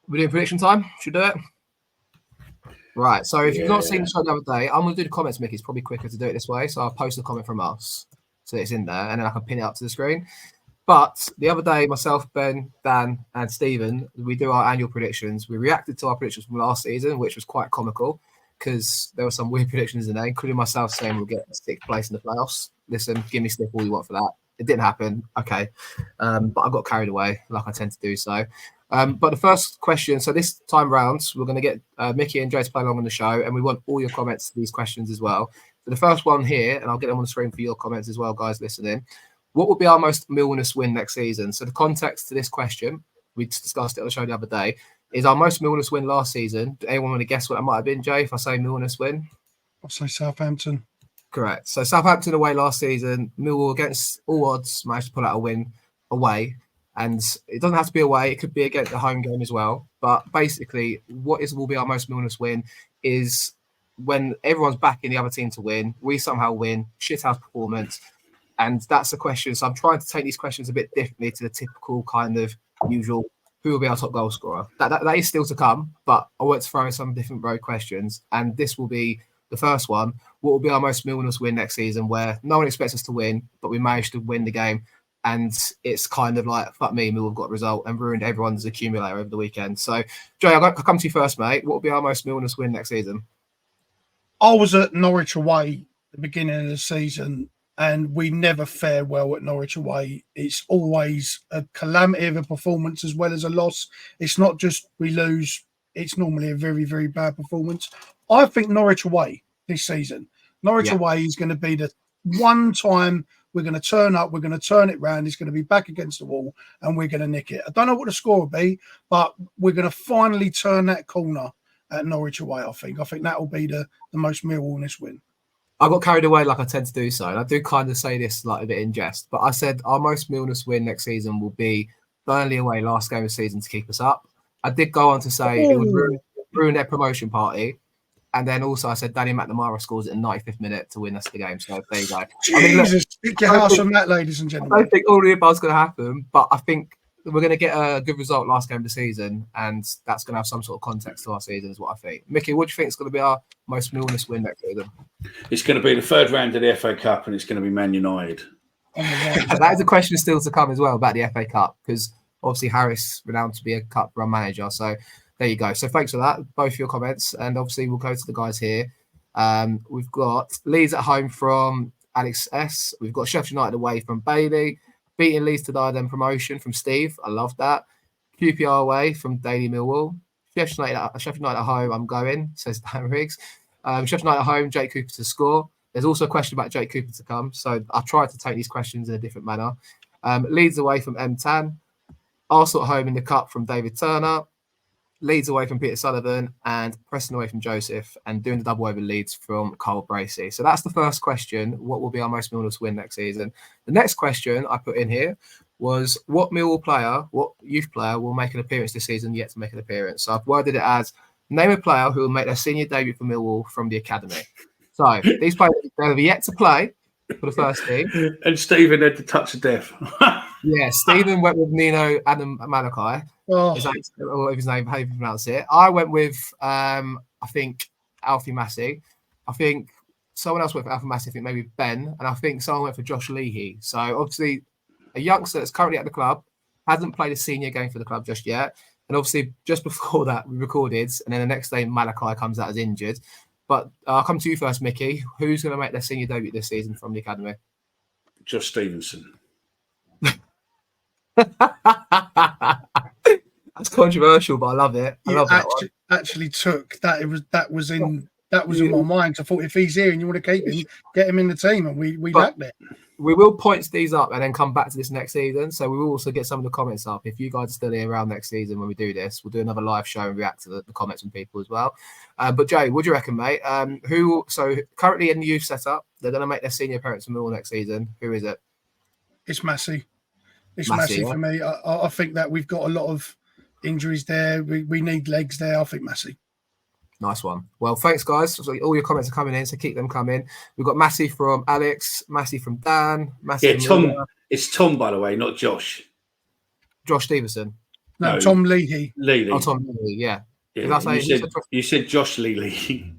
We're doing prediction time. Should we do it? Right. So if you've not seen the show the other day, I'm going to do the comments, Mickey. It's probably quicker to do it this way. So I'll post a comment from us so it's in there, and then I can pin it up to the screen. But the other day, myself, Ben, Dan, and Stephen, we do our annual predictions. We reacted to our predictions from last season, which was quite comical because there were some weird predictions in there, including myself saying we'll get 6th place in the playoffs. Listen, give me slip all you want for that. It didn't happen. Okay. But I got carried away like I tend to do so. But the first question, so this time round, we're going to get Mickey and Jay to play along on the show, and we want all your comments to these questions as well. So the first one here, and I'll get them on the screen for your comments as well, guys listening. What will be our most Millwall win next season? So the context to this question, we discussed it on the show the other day, is our most Millwall win last season. Do anyone want to guess what that might have been, Jay, if I say Millwall win? I'll say Southampton. Correct. So Southampton away last season, Millwall against all odds managed to pull out a win away. And it doesn't have to be away. It could be against the home game as well. But basically, will be our most Millwall win is when everyone's backing the other team to win. We somehow win. Shithouse performance. And that's the question. So I'm trying to take these questions a bit differently to the typical kind of usual, who will be our top goal scorer? That is still to come, but I want to throw in some different road questions. And this will be the first one. What will be our most Millwall win next season where no one expects us to win, but we managed to win the game? And it's kind of like, fuck me, Millwall got a result and ruined everyone's accumulator over the weekend. So, Jay, I'll come to you first, mate. What will be our most Millwall win next season? I was at Norwich away at the beginning of the season, and we never fare well at Norwich away. It's always a calamity of a performance as well as a loss. It's not just we lose. It's normally a very, very bad performance. I think Norwich away this season. Norwich away is going to be the one time we're going to turn up. We're going to turn it round. It's going to be back against the wall and we're going to nick it. I don't know what the score will be, but we're going to finally turn that corner at Norwich away, I think. I think that will be the most Millwall win. I got carried away like I tend to do so. And I do kind of say this like a bit in jest, but I said our most Millwall win next season will be Burnley away last game of the season to keep us up. I did go on to say it would ruin their promotion party. And then also I said Danny McNamara scores it in the 95th minute to win us the game. So there you go. Jesus, stick your house on that, ladies and gentlemen. I don't think all the above is going to happen, but I think we're going to get a good result last game of the season, and that's going to have some sort of context to our season, is what I think. Mickey, what do you think is going to be our most Millwall win next season? It's going to be the third round of the FA Cup, and it's going to be Man United. That is a question still to come as well about the FA Cup, because obviously Harris renowned to be a cup run manager. So there you go. So thanks for that, both your comments, and obviously we'll go to the guys here. We've got Leeds at home from Alex S. We've got Sheffield United away from Bailey. Beating Leeds to die then promotion from Steve. I love that. QPR away from Daily Millwall. Sheffield United at home, I'm going, says Dan Riggs. Sheffield United at home, Jake Cooper to score. There's also a question about Jake Cooper to come. So I tried to take these questions in a different manner. Leeds away from M Tan. Arsenal at home in the Cup from David Turner. Leeds away from Peter Sullivan, and Preston away from Joseph, and doing the double over Leeds from Carl Bracey. So that's the first question. What will be our most Millwall win next season? The next question I put in here was what Millwall player, what youth player will make an appearance this season yet to make an appearance? So I've worded it as name a player who will make their senior debut for Millwall from the academy. So these players have yet to play for the first team. And Stephen had the touch of death. Yeah, Stephen went with Nino Adam Malachi. Is his name, how you pronounce it? I went with, I think, Alfie Massey. I think someone else went for Alfie Massey. I think maybe Ben. And I think someone went for Josh Leahy. So obviously, a youngster that's currently at the club, hasn't played a senior game for the club just yet. And obviously, just before that, we recorded. And then the next day, Malachi comes out as injured. But I'll come to you first, Mickey. Who's going to make their senior debut this season from the academy? Josh Stevenson. That's controversial, but I love it. I love that one. Actually took that. That was in my mind. I thought if he's here and you want to keep him, get him in the team, and we backed it. We will point these up and then come back to this next season. So we will also get some of the comments up. If you guys are still here around next season when we do this, we'll do another live show and react to the comments from people as well. But Jay, what do you reckon, mate? So currently in the youth setup, they're going to make their senior appearance for Millwall next season. Who is it? It's Massey. It's Massey for me. I think that we've got a lot of injuries there. We need legs there. I think Massey. Nice one. Well, thanks, guys. So all your comments are coming in, so keep them coming. We've got Massey from Alex, Massey from Dan, Massey Tom. It's Tom, by the way, not Josh. Josh Stevenson. No, Tom Leahy. Oh, Tom Leahy, yeah. Did Yeah, I say you said Josh Leahy.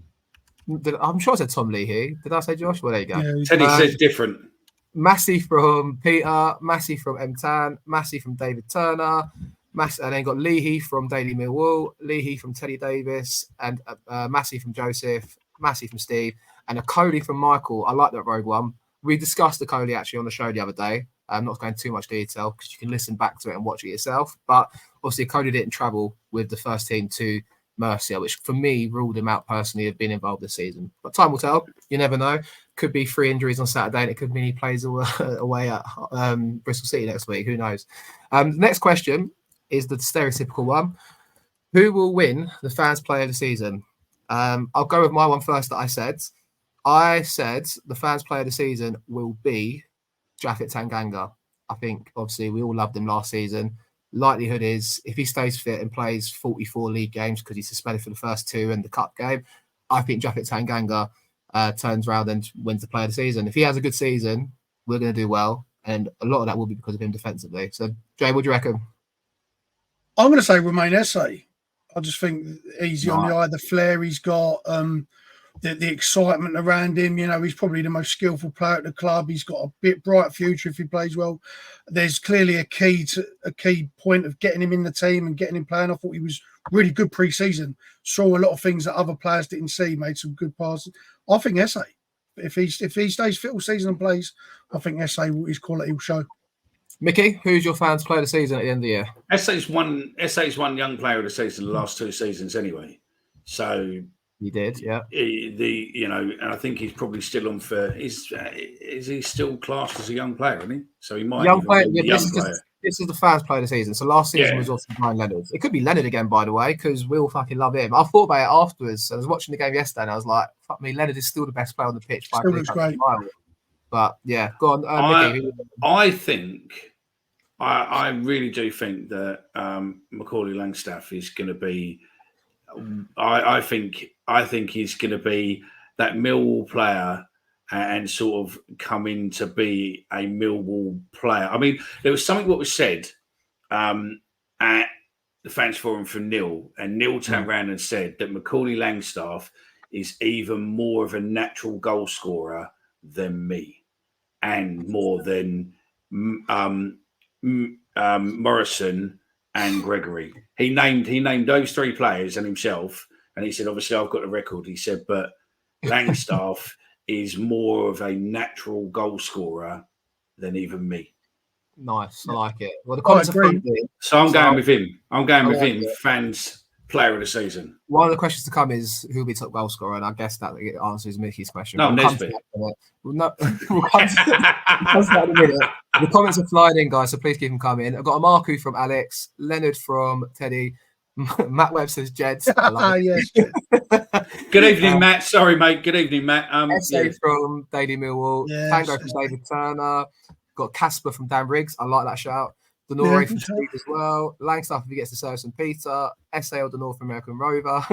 I'm sure I said Tom Leahy. Did I say Josh? Well, there you go. Yeah. Teddy said different. Massey from Peter, Massey from M-Tan, Massey from David Turner, and then got Leahy from Daily Millwall, Leahy from Teddy Davis, and Massey from Joseph, Massey from Steve, and a Coley from Michael. I like that rogue one. We discussed the Coley actually on the show the other day. I'm not going into too much detail because you can listen back to it and watch it yourself. But obviously, Coley didn't travel with the first team to Mercia, which for me ruled him out personally of being involved this season. But time will tell. You never know. Could be 3 injuries on Saturday, and it could mean he plays away at Bristol City next week. Who knows? The next question is the stereotypical one. Who will win the Fans Player of the Season? I'll go with my one first that I said. I said the Fans Player of the Season will be Japhet Tanganga. I think, obviously, we all loved him last season. Likelihood is, if he stays fit and plays 44 league games because he's suspended for the first 2 and the cup game, I think Japhet Tanganga turns around and wins the Player of the Season. If he has a good season, we're going to do well. And a lot of that will be because of him defensively. So, Jay, what do you reckon? I'm going to say Romain Esse. I just think easy on the eye, the flair he's got, the excitement around him. You know, he's probably the most skillful player at the club. He's got a bit bright future if he plays well. There's clearly a key point of getting him in the team and getting him playing. I thought he was really good pre-season. Saw a lot of things that other players didn't see. Made some good passes. I think Esse, if he stays fit all season and plays, I think Esse, his quality will show. Mickey, who's your Fans Player of the Season at the end of the year? Esse's one young player of the season the last 2 seasons anyway. So he did, yeah. And I think he's probably still on for. Is he still classed as a young player? Isn't he? So he might. Young player. This is the Fans Player of the Season. So last season was also Brian Leonard. It could be Leonard again, by the way, because we all fucking love him. I thought about it afterwards. I was watching the game yesterday, and I was like, "Fuck me, Leonard is still the best player on the pitch." Still looks great. But yeah, go on, Mickey. I think, I really do think that Macaulay Langstaff is going to be. I think he's going to be that Millwall player and sort of come in to be a Millwall player. I mean, there was something what was said at the Fans Forum from Neil, and Neil turned around and said that Macaulay Langstaff is even more of a natural goal scorer than me, and more than Morrison and Gregory. He named those 3 players and himself, and he said, obviously, I've got the record. He said, but Langstaff is more of a natural goal scorer than even me. Nice, I like it. Well, the comments are funny. So I'm going with him. Fans Player of the Season. One of the questions to come is who'll be top goal scorer, and I guess that answers Mickey's question. No, Nesbitt. We'll come to that in a minute. The comments are flying in, guys, so please keep them coming. I've got a Marku from Alex, Leonard from Teddy, Matt Webb says Jeds. Yes. Good evening, Matt. Sorry, mate. Good evening, Matt. Esse from Daily Millwall, Tango from David Turner, got Casper from Dan Riggs. I like that shout. Denore from Steve as well. Langstaff if he gets to Service and Peter. Esse or the North American Rover.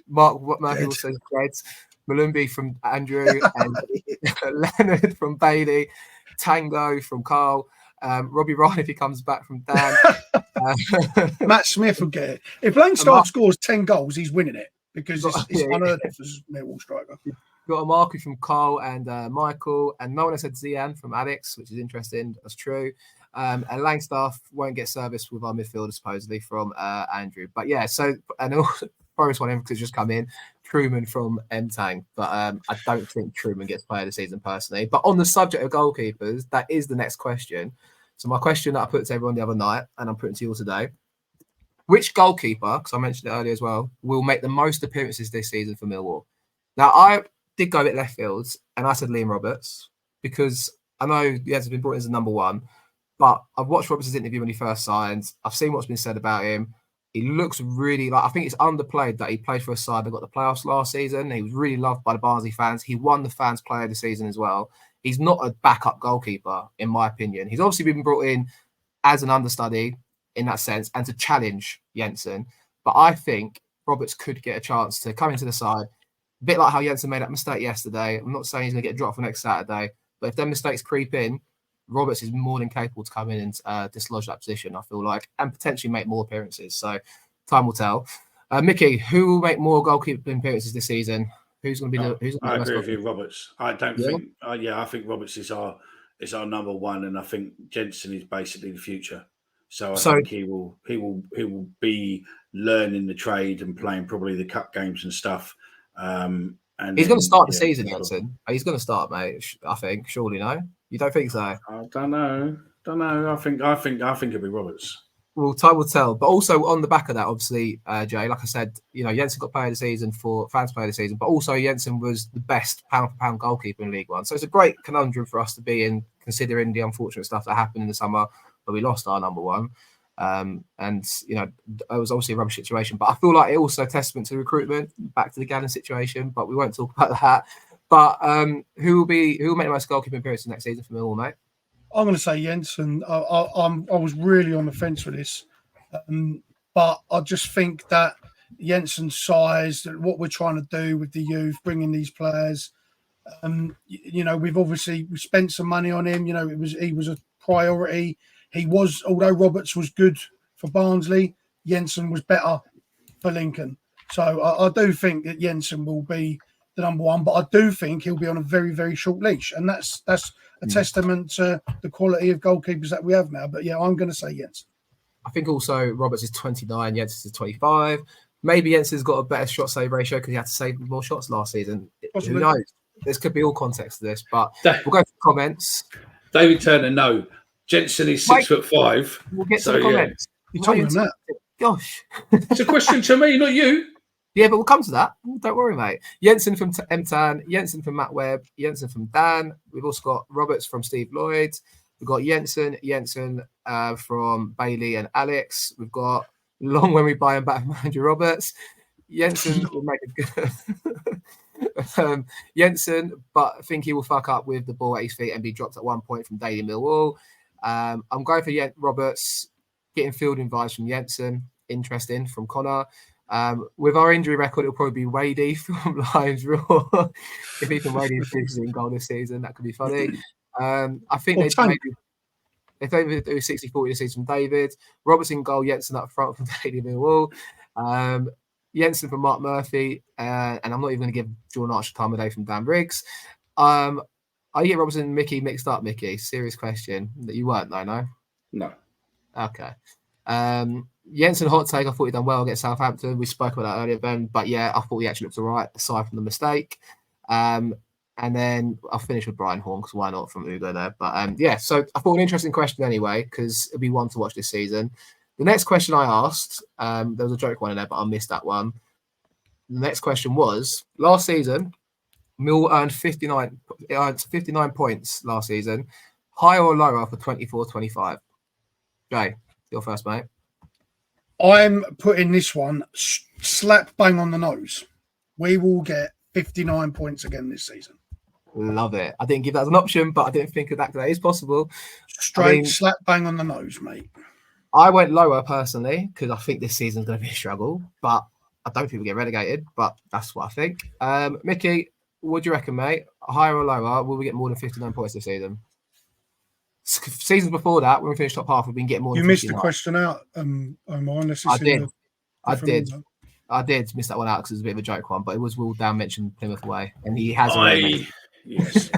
Mark Murphy also says Jeds. Malumbi from Andrew and Leonard from Bailey. Tango from Carl. Robbie Ryan if he comes back from Dan. Matt Smith will get it. If Langstaff scores 10 goals, he's winning it because it's unheard of as a Millwall striker. Got a Marku from Carl and Michael, and no one has said Zian from Alex, which is interesting. That's true. And Langstaff won't get service with our midfielder supposedly from Andrew. But yeah, so and Boris one because just come in. Truman from M-Tang, but I don't think Truman gets player of the season personally. But on the subject of goalkeepers, that is the next question. So my question that I put to everyone the other night, and I'm putting to you all today: which goalkeeper, because I mentioned it earlier as well, will make the most appearances this season for Millwall? Now I did go a bit left fields, and I said Liam Roberts because I know he hasn't been brought in as a number 1, but I've watched Roberts' interview when he first signed. I've seen what's been said about him. He looks really I think it's underplayed that he played for a side that got the playoffs last season. He was really loved by the Barnsley fans. He won the Fans Player of the Season as well. He's not a backup goalkeeper, in my opinion. He's obviously been brought in as an understudy in that sense and to challenge Jensen. But I think Roberts could get a chance to come into the side, a bit like how Jensen made that mistake yesterday. I'm not saying he's going to get dropped for next Saturday, but if them mistakes creep in, Roberts is more than capable to come in and dislodge that position, I feel like, and potentially make more appearances. So time will tell. Mickey, who will make more goalkeeping appearances this season? Who's going to be I the best agree with you, goalkeeper? Roberts. I don't think. I think Roberts is our number one, and I think Jensen is basically the future. So I think he will be learning the trade and playing probably the cup games and stuff. And he's going to start the season, Jensen. He's going to start, mate. I think. Surely, no. You don't think so? I don't know. I think it'll be Roberts. Well, time will tell. But also on the back of that, obviously, Jay, like I said, Jensen got player of the season for fans player of the season, but also Jensen was the best pound for pound goalkeeper in League One. So it's a great conundrum for us to be in, considering the unfortunate stuff that happened in the summer where we lost our number one. And it was obviously a rubbish situation. But I feel like it also a testament to recruitment, back to the Gannon situation. But we won't talk about that. But who will make the most goalkeeping appearances next season for Millwall, mate? I'm going to say Jensen. I was really on the fence with this, but I just think that Jensen's size, what we're trying to do with the youth, bringing these players, we spent some money on him. He was a priority. Although Roberts was good for Barnsley, Jensen was better for Lincoln. So I do think that Jensen will be the number one, but I do think he'll be on a very, very short leash, and that's a testament to the quality of goalkeepers that we have now. But yeah, I'm going to say Jensen. I think also Roberts is 29, Jensen is 25. Maybe Jensen's got a better shot save ratio because he had to save more shots last season. Possibly. Who knows? There could be all context to this, but we'll go for the comments. David Turner, no. Jensen is 6'5". We'll get to the comments. You told him that. Gosh. It's a question to me, not you. Yeah, but we'll come to that. Don't worry, mate. Jensen from M-Tan, Jensen from Matt Webb, Jensen from Dan. We've also got Roberts from Steve Lloyd. We've got Jensen from Bailey and Alex. We've got Long when we buy him back from Andrew Roberts. Jensen will make a good Jensen, but I think he will fuck up with the ball at his feet and be dropped at one point from Daily Millwall. I'm going for Roberts, getting fielding vibes from Jensen. Interesting from Connor. With our injury record, it'll probably be Wadey from Lions Raw. If Ethan Wadey is in goal this season, that could be funny. I think they maybe do 60-40 this season from David. Roberts in goal, Jensen up front from Daily Millwall. Jensen from Mark Murphy. And I'm not even going to give Jordan Archer time of day from Dan Briggs. Are you get Robertson and Mickey mixed up, Mickey? Serious question. That you weren't, though, no? No. Okay. Jensen hot take. I thought he'd done well against Southampton. We spoke about that earlier, Ben. But yeah, I thought he actually looked all right aside from the mistake. And then I'll finish with Brian Horn because why not from Ugo there? But so I thought an interesting question anyway because it'll be one to watch this season. The next question I asked, there was a joke one in there, but I missed that one. The next question was last season, Mill earned 59 points last season. Higher or lower for 24-25? Jay, you're first, mate. I'm putting this one slap bang on the nose. We will get 59 points again this season. Love it. I didn't give that as an option, but I didn't think that is possible. Straight slap bang on the nose, mate. I went lower personally because I think this season's going to be a struggle, but I don't think we'll get relegated, but that's what I think. Mickey, what do you reckon, mate? Higher or lower? Will we get more than 59 points this season? Seasons before that, when we finished top half, we've been getting more than 59. You missed the question out, Omar. I did miss that one out because it was a bit of a joke one, but it was Will Down mentioned Plymouth away, and he has. Yes,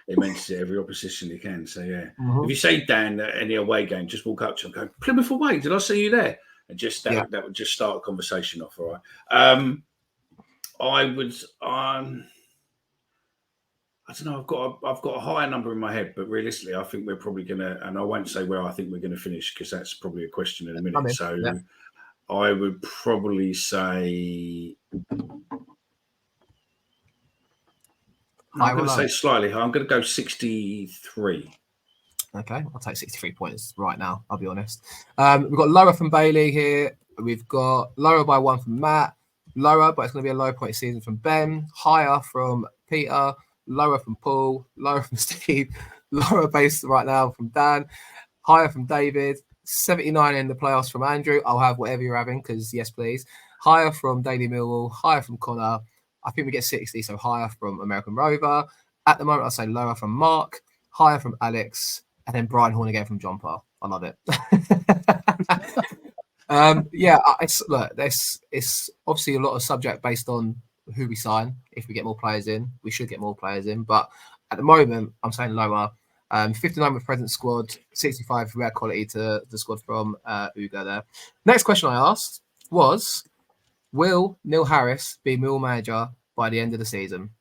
he mentions it every opposition he can. So yeah, if you say Dan at any away game, just walk up to him, and go Plymouth away. Did I see you there? And just that would just start a conversation off. All right. I would. I don't know. I've got a higher number in my head, but realistically, I think we're probably gonna. And I won't say where I think we're going to finish because that's probably a question in a minute. I would probably say. I'm going to say slightly higher. I'm going to go 63. Okay, I'll take 63 points right now. I'll be honest. We've got lower from Bailey here. We've got lower by 1 from Matt. Lower, but it's going to be a low point season from Ben. Higher from Peter. Lower from Paul. Lower from Steve. Lower base right now from Dan. Higher from David. 79 in the playoffs from Andrew. I'll have whatever you're having because yes, please. Higher from Daily Millwall. Higher from Connor. I think we get 60, so higher from American Rover. At the moment, I'll say lower from Mark. Higher from Alex, and then Brian Horn again from John Parr. I love it. It's obviously a lot of subject based on who we sign. If we get more players in, we should get more players in. But at the moment, I'm saying lower. 59 with present squad, 65 rare quality to the squad from Ugo there. Next question I asked was, will Neil Harris be Millwall manager by the end of the season?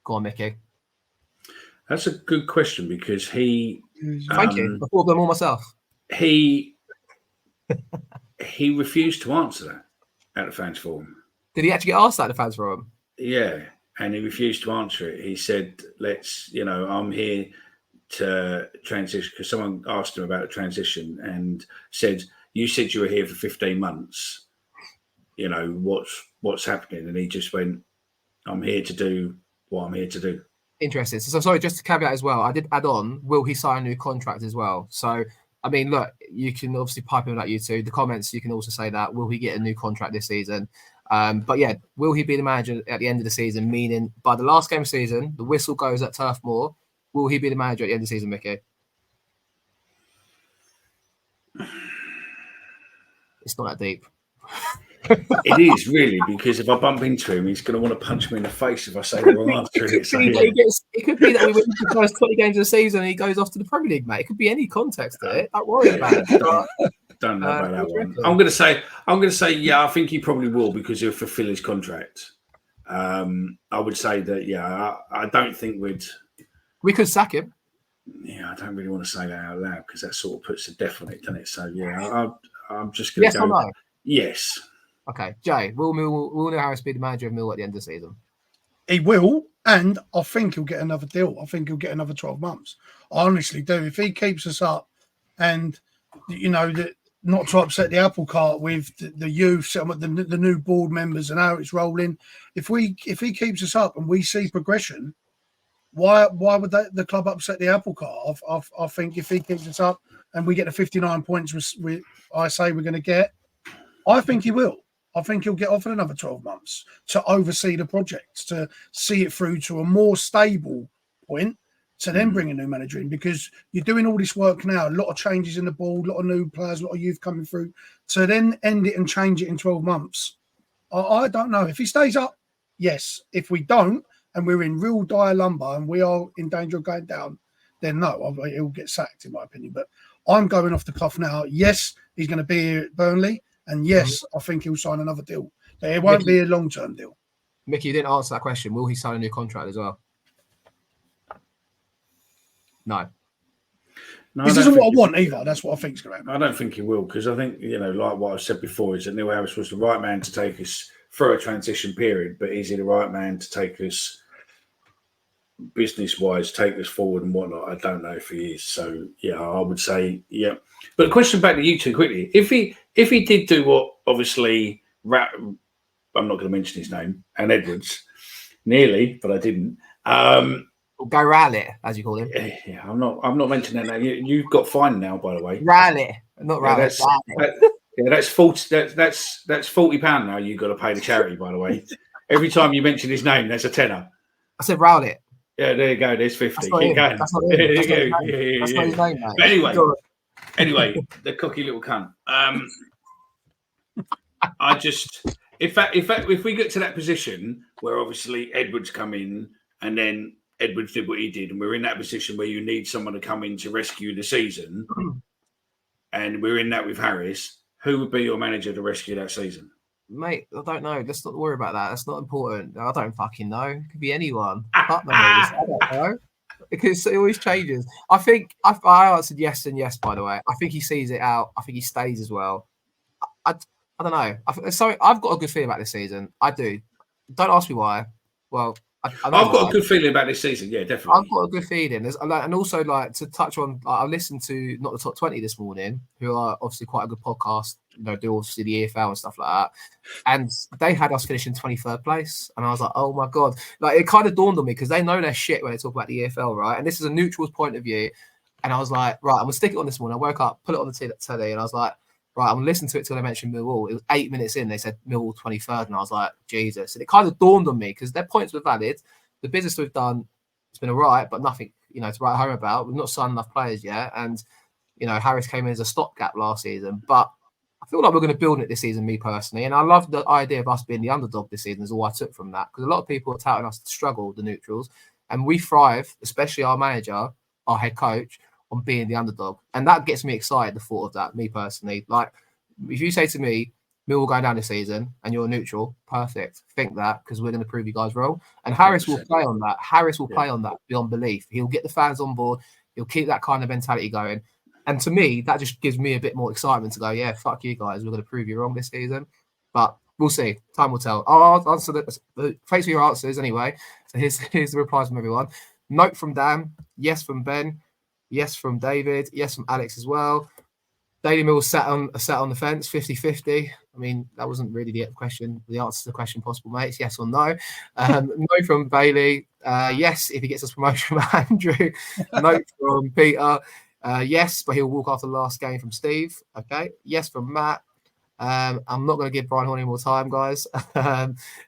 Go on, Mickey. That's a good question because he... Thank you. I thought of them all myself. He refused to answer that at the fans forum. Did he actually get asked that at the fans forum? Yeah, and he refused to answer it. He said, I'm here to transition, because someone asked him about a transition and said, you said you were here for 15 months. What's happening? And he just went, I'm here to do what I'm here to do. Interesting. So sorry, just to caveat as well, I did add on, will he sign a new contract as well? So, I mean, look, you can obviously pipe in like you two. The comments, you can also say that, will he get a new contract this season? But yeah, will he be the manager at the end of the season? Meaning, by the last game of the season, the whistle goes at Turf Moor. Will he be the manager at the end of the season, Mickey? It's not that deep. It is really, because if I bump into him, he's going to want to punch me in the face if I say the wrong answer. It could be that we win the first 20 games of the season and he goes off to the Premier League, mate. It could be any context to it. Don't worry about it. Don't know about that one. I'm going to say, yeah, I think he probably will, because he'll fulfil his contract. I would say that, yeah, I don't think we could sack him. Yeah, I don't really want to say that out loud because that sort of puts a death on it, doesn't it? So yeah, I'm just going to go. Yes or no? Yes. Okay, Jay, will Neil Harris be the manager of Millwall at the end of the season? He will, and I think he'll get another deal. I think he'll get another 12 months. I honestly do. If he keeps us up, and not to upset the apple cart with the youth, the new board members and how it's rolling. If he keeps us up and we see progression, why would the club upset the apple cart? I think if he keeps us up and we get the 59 points I say we're going to get, I think he will. I think he'll get offered another 12 months to oversee the project, to see it through to a more stable point, to then bring a new manager in, because you're doing all this work now, a lot of changes in the board, a lot of new players, a lot of youth coming through, to then end it and change it in 12 months. I don't know. If he stays up, yes. If we don't, and we're in real dire lumber and we are in danger of going down, then no, he'll get sacked, in my opinion. But I'm going off the cuff now. Yes, he's going to be here at Burnley. And yes, I think he'll sign another deal. But it won't be a long-term deal. Mickey, you didn't answer that question. Will he sign a new contract as well? No. This isn't what I want either. That's what I think is going to happen. I don't think he will, because I think, like what I've said before, is that Neil Harris was the right man to take us through a transition period, but is he the right man to take us business-wise, take us forward and whatnot? I don't know if he is. So, yeah, I would say, yeah. But a question back to you two quickly. If he did do what, obviously, I'm not going to mention his name, and Edwards, nearly, but I didn't. Go Rowlett, as you call him. Yeah, I'm not mentioning that name. You've got fined now, by the way. Rowlett, not Rowlett. That's £40. That's £40 now. You've got to pay the charity, by the way. Every time you mention his name, there's a tenner. I said Rowlett. Yeah, there you go. There's 50. That's not his name, mate. But anyway, the cocky little cunt. If we get to that position where obviously Edwards come in and then Edwards did what he did, and we're in that position where you need someone to come in to rescue the season, and we're in that with Harris, who would be your manager to rescue that season? Mate, I don't know. Let's not worry about that. That's not important. I don't fucking know. It could be anyone. I don't know. Because it always changes. I think I answered yes and yes, by the way. I think he sees it out. I think he stays as well. I don't know. I've got a good feeling about this season. I do. Don't ask me why. Well, I've got a good feeling about this season. Yeah, definitely. I've got a good feeling. And also, to touch on, I listened to Not the Top 20 this morning, who are obviously quite a good podcast, do obviously the EFL and stuff like that. And they had us finishing 23rd place. And I was like, oh my God. It kind of dawned on me, because they know their shit when they talk about the EFL, right? And this is a neutral's point of view. And I was like, right, I'm going to stick it on this morning. I woke up, put it on the telly, and I was like, right, I'm going to listen to it till they mentioned Millwall. It was 8 minutes in, they said Millwall 23rd, and I was like, Jesus. And it kind of dawned on me, because their points were valid. The business we've done, it's been all right, but nothing to write home about. We've not signed enough players yet, and Harris came in as a stopgap last season, but I feel like we're going to build it this season, me personally, and I love the idea of us being the underdog this season. Is all I took from that, because a lot of people are touting us to struggle, the neutrals, and we thrive, especially our manager, our head coach, on being the underdog, and that gets me excited. The thought of that, me personally, like if you say to me, Millwall going down this season, and you're neutral, perfect. Think that, because we're going to prove you guys wrong, and Harris 100%. Will play on that. Harris will play on that beyond belief. He'll get the fans on board. He'll keep that kind of mentality going. And to me, that just gives me a bit more excitement to go, yeah, fuck you guys. We're going to prove you wrong this season. But we'll see. Time will tell. I'll answer thanks for your answers anyway. So here's the replies from everyone. Note from Dan. Yes from Ben. Yes from David. Yes from Alex as well. Daily Mill sat on the fence, 50-50. I mean, that wasn't really the question. The answer to the question, possible mates, yes or no. No from Bailey. Yes, if he gets us promotion from Andrew. No from Peter. Yes, but he'll walk after the last game from Steve. Okay. Yes from Matt. I'm not going to give Brian Horn any more time, guys.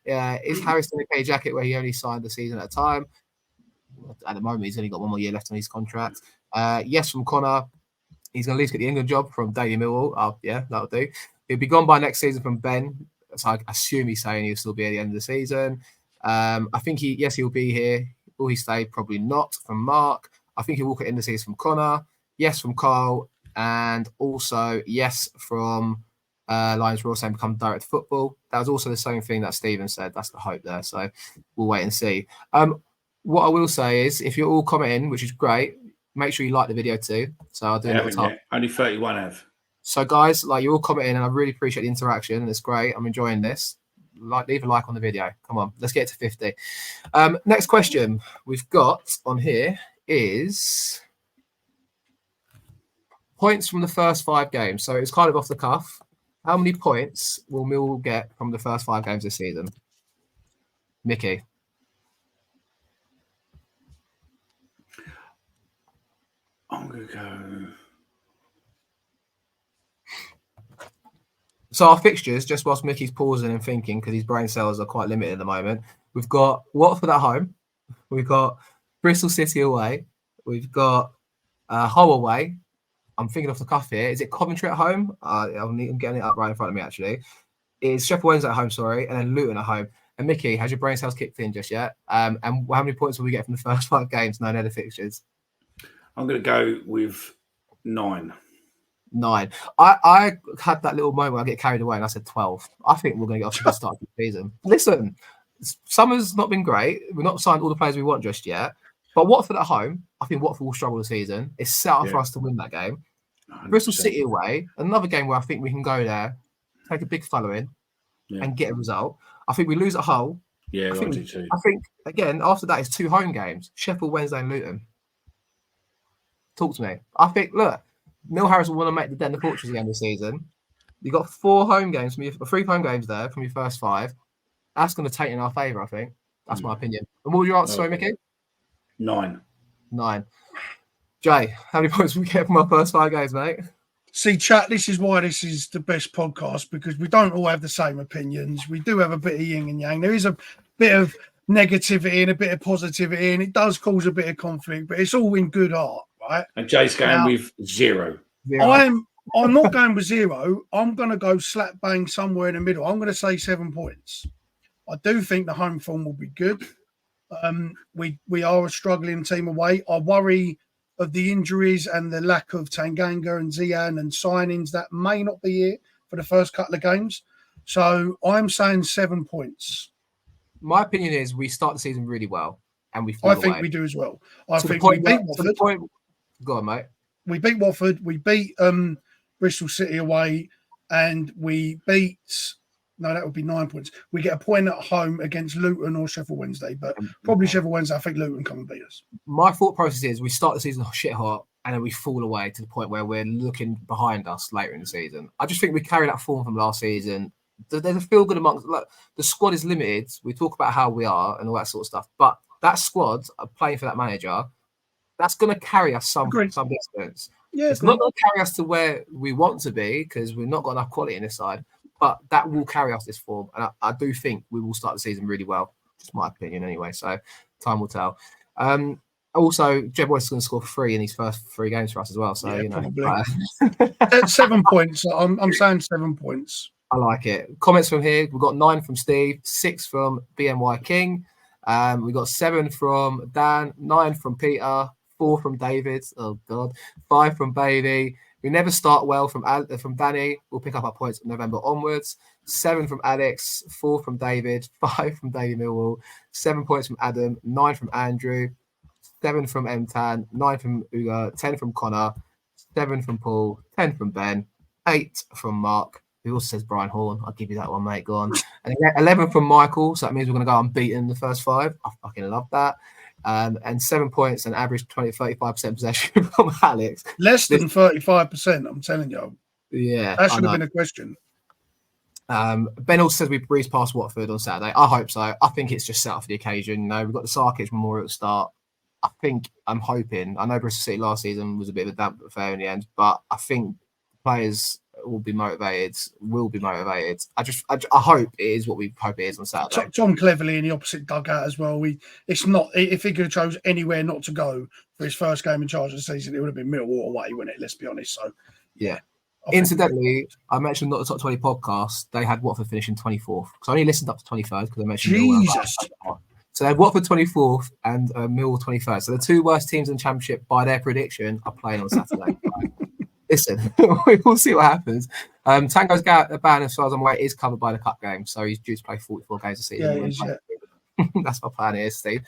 Is Harris in a K jacket where he only signed the season at a time? At the moment, he's only got one more year left on his contract. Yes from Connor. He's going to at least get the England job from Daily Millwall. Yeah, that'll do. He'll be gone by next season from Ben. So I assume he's saying he'll still be at the end of the season. I think he'll be here. Will he stay? Probably not, from Mark. I think he'll walk at the end of the season from Connor. Yes from Carl. And also yes from Lions Royal saying become direct football. That was also the same thing that Stephen said. That's the hope there. So we'll wait and see. What I will say is, if you're all commenting, which is great, make sure you like the video too. So I'll do it at the top. Only 31 have. So guys, like, you're all commenting, and I really appreciate the interaction. And it's great. I'm enjoying this. Leave a like on the video. Come on, let's get to 50. Next question we've got on here is points from the first 5 games. So it's kind of off the cuff. How many points will Millwall get from the first 5 games this season? Mickey. I'm going to go. So our fixtures, just whilst Mickey's pausing and thinking, because his brain cells are quite limited at the moment, we've got Watford at home. We've got Bristol City away. We've got Hull away. I'm thinking off the cuff here. Is it Coventry at home? I'm getting it up right in front of me, actually. It's Sheffield Wednesday at home, sorry, and then Luton at home. And Mickey, has your brain cells kicked in just yet? And how many points will we get from the first 5 games? No other fixtures. I'm going to go with 9. 9. I had that little moment where I get carried away and I said 12. I think we're going to get off to the start of the season. Listen, summer's not been great. We've not signed all the players we want just yet. But Watford at home, I think Watford will struggle this season. It's set up for us to win that game. 100%. Bristol City away, another game where I think we can go there, take a big following, and get a result. I think we lose at Hull. Yeah, I think, again, after that, it's 2 home games, Sheffield Wednesday and Luton. Talk to me. I think, look, Neil Harris will want to make the Den of Fortress again this season. You got 4 home games, 3 home games there from your first 5. That's going to take in our favour, I think. That's my opinion. And what was your answer, sorry, Mickey? 9. Jay, how many points will we get from our first 5 games, mate? See, chat, this is why this is the best podcast, because we don't all have the same opinions. We do have a bit of yin and yang. There is a bit of negativity and a bit of positivity, and it does cause a bit of conflict, but it's all in good art, right? And Jay's going with 0. I'm not going with 0. I'm going to go slap bang somewhere in the middle. I'm going to say 7 points. I do think the home form will be good. We are a struggling team away. I worry of the injuries and the lack of Tanganga and Zian and signings that may not be here for the first couple of games. So I'm saying 7 points. My opinion is we start the season really well, and we. I think we do as well. I think we beat Watford. Go on, mate. We beat Watford. We beat Bristol City away, and we beat. No, that would be 9 points. We get a point at home against Luton or Sheffield Wednesday, but probably Sheffield Wednesday. I think Luton come and beat us. My thought process is we start the season shit hot, and then we fall away to the point where we're looking behind us later in the season. I just think we carry that form from last season. There's a feel good amongst, like, the squad is limited. We talk about how we are and all that sort of stuff, but that squad playing for that manager, that's going to carry us some distance. Yeah, it's not going to carry us to where we want to be because we've not got enough quality in this side. But that will carry us this form. And I do think we will start the season really well. Just my opinion anyway. So time will tell. Also, Jeb Boyce is going to score 3 in his first 3 games for us as well. So, probably. At 7 points. I'm saying 7 points. I like it. Comments from here. We've got 9 from Steve, 6 from BNY King. We've got 7 from Dan, 9 from Peter, 4 from David. Oh, God. 5 from Bailey. We never start well from Danny. We'll pick up our points from November onwards. 7 from Alex, 4 from David, 5 from Daily Millwall, 7 points from Adam, 9 from Andrew, 7 from Mtan, 9 from Uga, 10 from Connor, 7 from Paul, 10 from Ben, 8 from Mark, who also says Brian Horn. I'll give you that one, mate. Go on. And 11 from Michael, so that means we're going to go unbeaten in the first 5. I fucking love that. And 7 points and average 35% possession from Alex. Less than 35%, I'm telling you. Yeah. That should have been a question. Ben also says we breeze past Watford on Saturday. I hope so. I think it's just set up for the occasion. We've got the Sarkic Memorial at the start. I'm hoping. I know Bristol City last season was a bit of a damp affair in the end, but I think players will be motivated. I hope it is what we hope it is on Saturday. Tom Cleverley in the opposite dugout as well. It's not. If he could have chose anywhere not to go for his first game in charge of the season, it would have been Millwall away, wouldn't it? Let's be honest. So yeah. Incidentally, I mentioned not the top 20 podcast. They had Watford finishing 24th because I only listened up to 23rd because I mentioned Jesus. So they had Watford 24th and Millwall 23rd. So the 2 worst teams in the Championship, by their prediction, are playing on Saturday. Listen, we'll see what happens. Tango's ban, as far as I'm aware, is covered by the cup game, so he's due to play 44 games a season. Yeah, that's my plan here, Steve.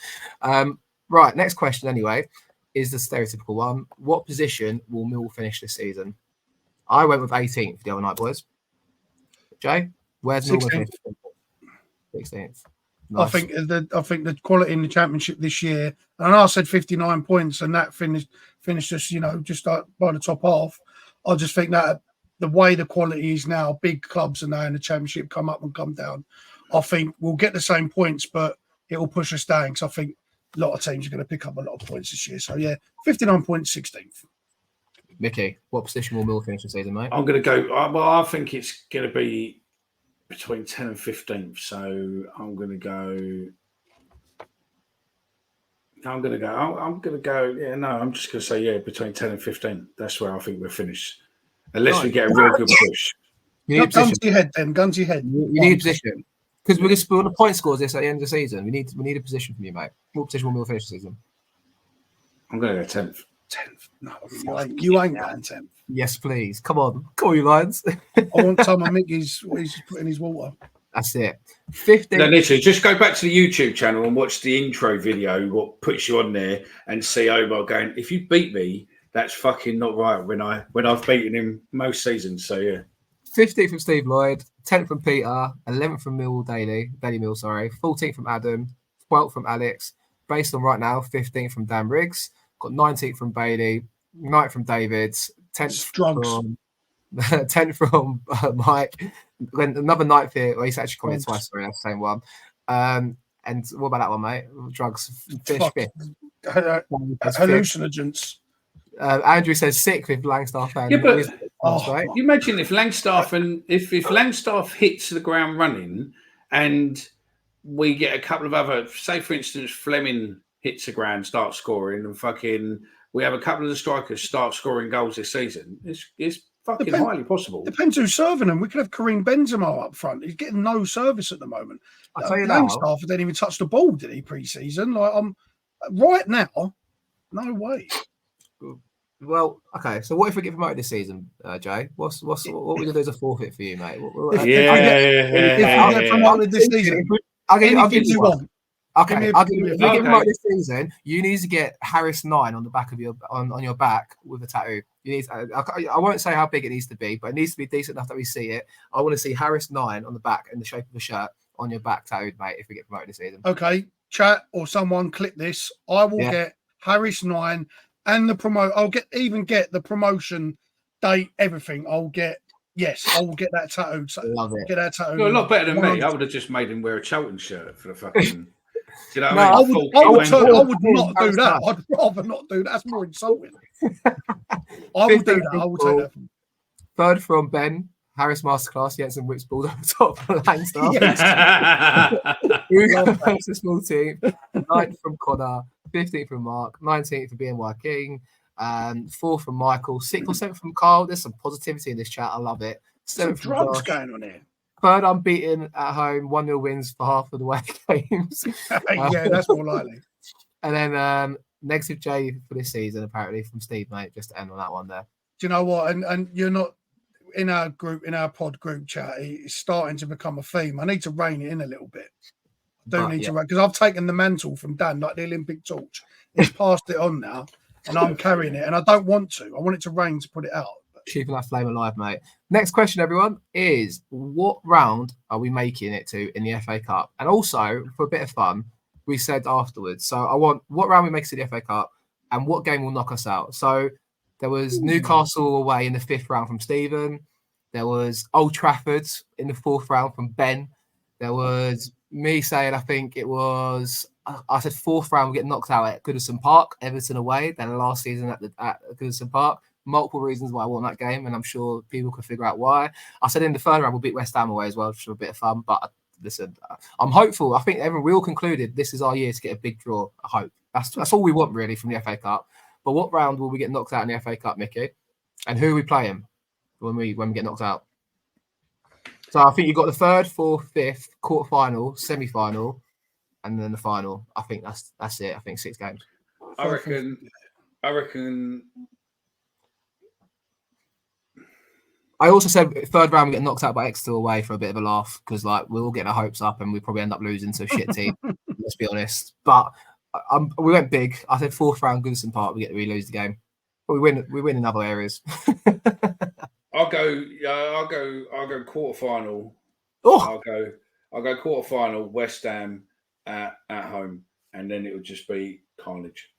Right, next question anyway is the stereotypical one. What position will Millwall finish this season? I went with 18th the other night, boys. Jay, where's Millwall? 16th. Nice. I think the quality in the Championship this year, and I know I said 59 points, and that finished us, just by the top half. I just think that the way the quality is now, big clubs are now in the Championship come up and come down. I think we'll get the same points, but it will push us down because I think a lot of teams are going to pick up a lot of points this year. So yeah, 59 points, 16th. Mickey, what position will Millwall finish the season, mate? I'm going to go. Well, I think it's going to be between 10 and 15th. So I'm going to go. I'm just going to say between 10 and 15. That's where I think we'll finish, unless we get a real good push. Guns to your head, then. Guns to your head. You need a position because we're going to point scores this at the end of the season. We need a position from you, mate. What position will Millwall finish the season? I'm going to go 10th. 10th. No, you ain't going 10th. Yes, please. Come on, you Lions. I want some of Mickey's what he's put in his water. That's it. 15. No, literally, just go back to the YouTube channel and watch the intro video, what puts you on there, and see Omar going, if you beat me, that's fucking not right when I've beaten him most seasons. So yeah. 15th from Steve Lloyd, 10th from Peter, 11th from Daily Mill, 14th from Adam, 12th from Alex. Based on right now, 15th from Dan Riggs. Got 19th from Bailey, 9th from David, 10th from Mike, then another 9th here. Well, he's actually commented twice, sorry, that's the same one. And what about that one, mate? Drugs, fish, hallucinogens. Andrew says 6th with Langstaff. And yeah, but right? You imagine if Langstaff if Langstaff hits the ground running and we get a couple of other, say for instance, Fleming hits the ground, starts scoring, and we have a couple of the strikers start scoring goals this season. It's fucking highly possible. Depends who's serving him. We could have Kareem Benzema up front. He's getting no service at the moment. I'll tell you Langstaff didn't even touch the ball, did he, pre-season? Right now, no way. Well, okay. So what if we get promoted this season, Jay? What we gonna do as a forfeit for you, mate? If we get promoted this season, I'll give you one. Okay, if you get promoted this season, you need to get Harris 9 on the back of your on your back with a tattoo. You need. I won't say how big it needs to be, but it needs to be decent enough that we see it. I want to see Harris 9 on the back in the shape of a shirt on your back tattooed, mate. If we get promoted this season. Okay, chat or someone click this. I will get Harris 9 and the promote. I'll get the promotion date, everything. I will get that tattooed. So love it. Get that tattooed. You're a lot better than me. I would have just made him wear a Charlton shirt for the fucking. Do you know I would not do that. I'd rather not do that. That's more insulting. I would do that. I will take that. 3rd from Ben, Harris Masterclass, Jensen whips ball over top for Langstaff. Small team. 9th from Connor, 15th from Mark, 19th from BNY King, 4th from Michael, 6th or 7th from Carl. There's some positivity in this chat. I love it. Some 7th from drugs Josh. going on here. Third unbeaten at home, 1-0 wins for half of the away games. Yeah, that's more likely. And then negative J for this season, apparently, from Steve, mate. Just to end on that one there. Do you know what? And you're not in our pod group chat. It's starting to become a theme. I need to rein it in a little bit. To because I've taken the mantle from Dan, like the Olympic torch. He's passed it on now, and I'm carrying it. And I don't want to. I want it to rain to put it out. Keeping that flame alive, mate. Next question, everyone, is what round are we making it to in the FA Cup? And also, for a bit of fun, we said afterwards. So I want what round we make it to the FA Cup and what game will knock us out. So there was Newcastle away in the 5th round from Stephen. There was Old Trafford in the 4th round from Ben. There was me saying, I think it was, I said 4th round we get knocked out at Goodison Park, Everton away, then last season at Goodison Park. Multiple reasons why I want that game, and I'm sure people can figure out why. I said in the 3rd round we'll beat West Ham away as well, just for a bit of fun. But listen, I'm hopeful. I think we all concluded this is our year to get a big draw. I hope that's all we want really from the FA Cup. But what round will we get knocked out in the FA Cup, Mickey? And who are we playing when we get knocked out? So I think you've got the 3rd, 4th, 5th, quarter-final, semi-final, and then the final. I think that's it. I think 6 games. I reckon. I also said 3rd round we get knocked out by Exeter away for a bit of a laugh because like we're all getting our hopes up and we probably end up losing to a shit team. Let's be honest. But we went big. I said 4th round Goodison Park we lose the game, but we win in other areas. I'll go quarter final. Oh, I'll go quarter final. West Ham at home, and then it would just be carnage.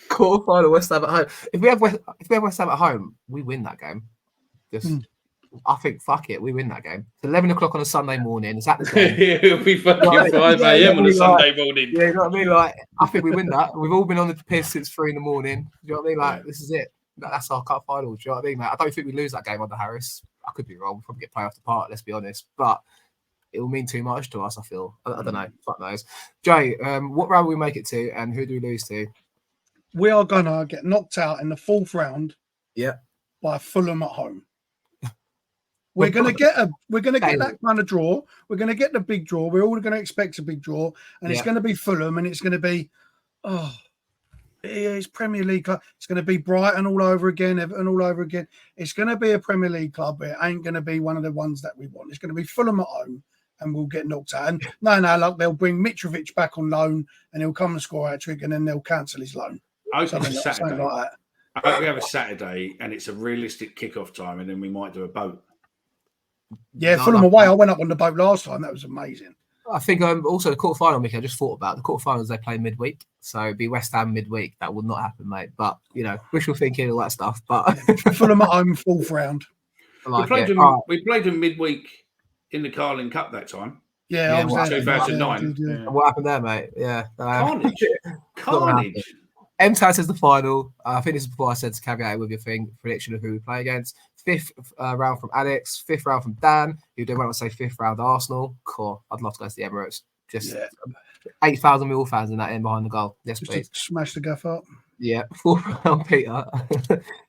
quarter final West Ham at home. If we have West Ham at home, we win that game. I think fuck it, we win that game. It's 11 o'clock on a Sunday morning. Is that the game? It'll be fucking 5 a.m. on a Sunday morning. Yeah, you know what I mean? Like, I think we win that. We've all been on the piss since 3 a.m. Do you know what I mean? Like, This is it. That's our cup final. Do you know what I mean, mate? I don't think we lose that game under Harris. I could be wrong. We'll probably get play off the park, let's be honest. But it will mean too much to us, I feel. I don't know. Fuck knows. Jay, what round will we make it to and who do we lose to? We are going to get knocked out in the 4th round by Fulham at home. We're going to get that kind of draw. We're going to get the big draw. We're all going to expect a big draw, and it's going to be Fulham, and it's going to be it's Premier League club. It's going to be Brighton all over again, Everton all over again. It's going to be a Premier League club. It ain't going to be one of the ones that we want. It's going to be Fulham at home, and we'll get knocked out. And like they'll bring Mitrovic back on loan, and he'll come and score a trick, and then they'll cancel his loan. I hope it's Saturday. Like that. I hope we have a Saturday, and it's a realistic kickoff time, and then we might do a boat. Yeah, Fulham away. I went up on the boat last time. That was amazing. I think also the quarterfinal, Mickey, I just thought about the quarterfinals they play midweek. So it'd be West Ham midweek. That would not happen, mate. But, wishful thinking, all that stuff. But Fulham at home, 4th round. We played them midweek in the Carling Cup that time. Yeah, I was there. 2009. Yeah. What happened there, mate? Yeah. Carnage. MTAD says the final. I think this is before I said to caveat with your prediction of who we play against. 5th round from Alex, 5th round from Dan, who don't want to say 5th round Arsenal. Cool. I'd love to go to the Emirates. Just 8,000 Millwall fans in that end behind the goal. Yes, just please. Smash the gaff up. Yeah, 4th round Peter.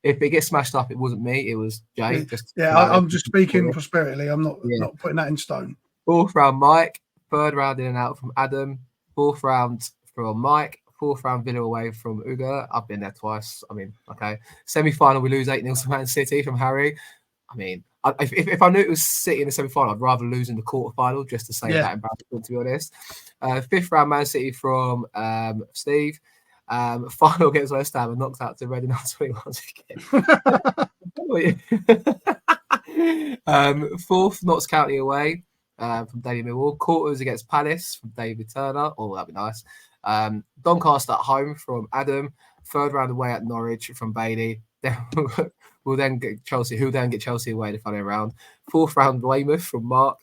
If it gets smashed up, it wasn't me. It was Jay. I'm just speaking prosperity. I'm not putting that in stone. 4th round Mike. 3rd round in and out from Adam. 4th round from Mike. 4th round Villa away from Uga. I've been there twice. I mean, okay. Semi-final, we lose 8-0 to Man City from Harry. I mean, if I knew it was City in the semi-final, I'd rather lose in the quarter-final just to say that embarrassment, to be honest. 5th round Man City from Steve. Final against West Ham and knocked out to Reading on 21 again. 4th, Notts County away from Daily Millwall. Quarters against Palace from David Turner. Oh, that'd be nice. Doncaster at home from Adam. 3rd round away at Norwich from Bailey. Then we'll then get Chelsea, who then get Chelsea away the final round. 4th round Weymouth from Mark.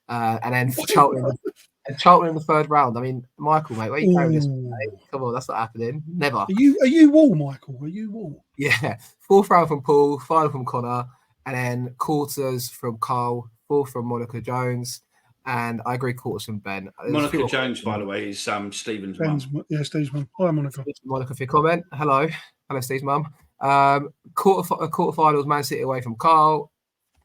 And then Charlton in the 3rd round. I mean, Michael, mate, where are you going this way? Come on, that's not happening. Never. Are you Wall, Michael? Are you Wall? Yeah. 4th round from Paul, final from Connor, and then quarters from Carl, 4th from Monica Jones. and I agree, Quarters from Ben. There's a Monica few Jones, by the way, is Stephen's Ben's, mum. yeah, Steve's mum. Hi, Monica. Monica for your comment. Hello, Steve's mum. Quarterfinals, Man City away from Carl.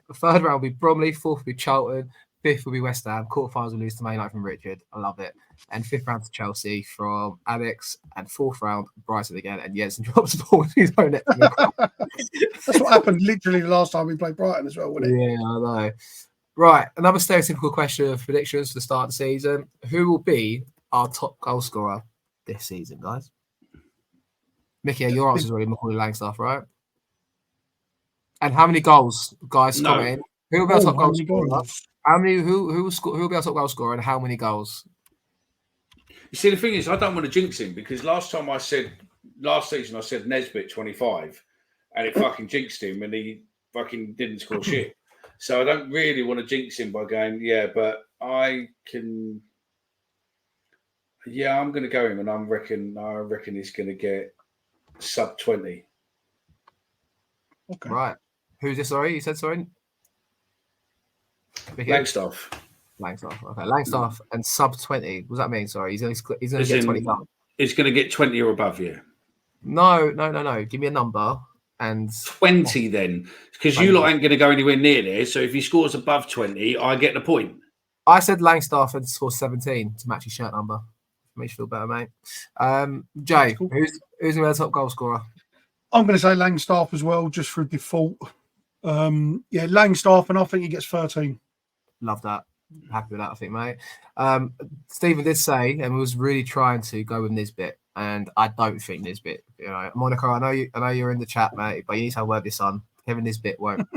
The third round will be Bromley. Fourth will be Charlton. Fifth will be West Ham. Quarterfinals will lose to Man United from Richard. I love it. And fifth round to Chelsea from Alex. And fourth round, Brighton again. And Jensen drops the ball. He's own it. That's what happened literally the last time we played Brighton as well, wasn't it? Yeah, I know. Right, another stereotypical question of predictions for the start of the season. Who will be our top goal scorer this season, guys? Mickey, your answer is already Macaulay Langstaff, right? And how many goals, guys? No. Comment. Who will be our top how goal many scorer? goals? How many? Who will be our top goal scorer, and how many goals? You see, the thing is, I don't want to jinx him because last season I said Nesbitt 25, and it fucking jinxed him, and he fucking didn't score shit. So I don't really want to jinx him by going, yeah, but I can. Yeah, I'm going to go him, and I reckon he's going to get sub 20. Okay. Right. Who's this? Sorry, you said sorry. Mickey? Langstaff. Okay, Langstaff and sub 20. What does that mean? Sorry, he's going to As get in, 20. He's going to get 20 or above, yeah. No. Give me a number. And 20 then, because you lot ain't going to go anywhere near there. So if he scores above 20, I get the point. I said Langstaff and score 17 to match his shirt number. Makes you feel better, mate. Jay, Cool. who's going to be the top goal scorer? I'm going to say Langstaff as well, just for default. Yeah, Langstaff, and I think he gets 13. Love that. Happy with that, I think, mate. Stephen did say, and was really trying to go with Nisbet, and I don't think Nisbet. You know, Monica, I know you're in the chat, mate, but you need to have a word with your son. Kevin Nisbet won't.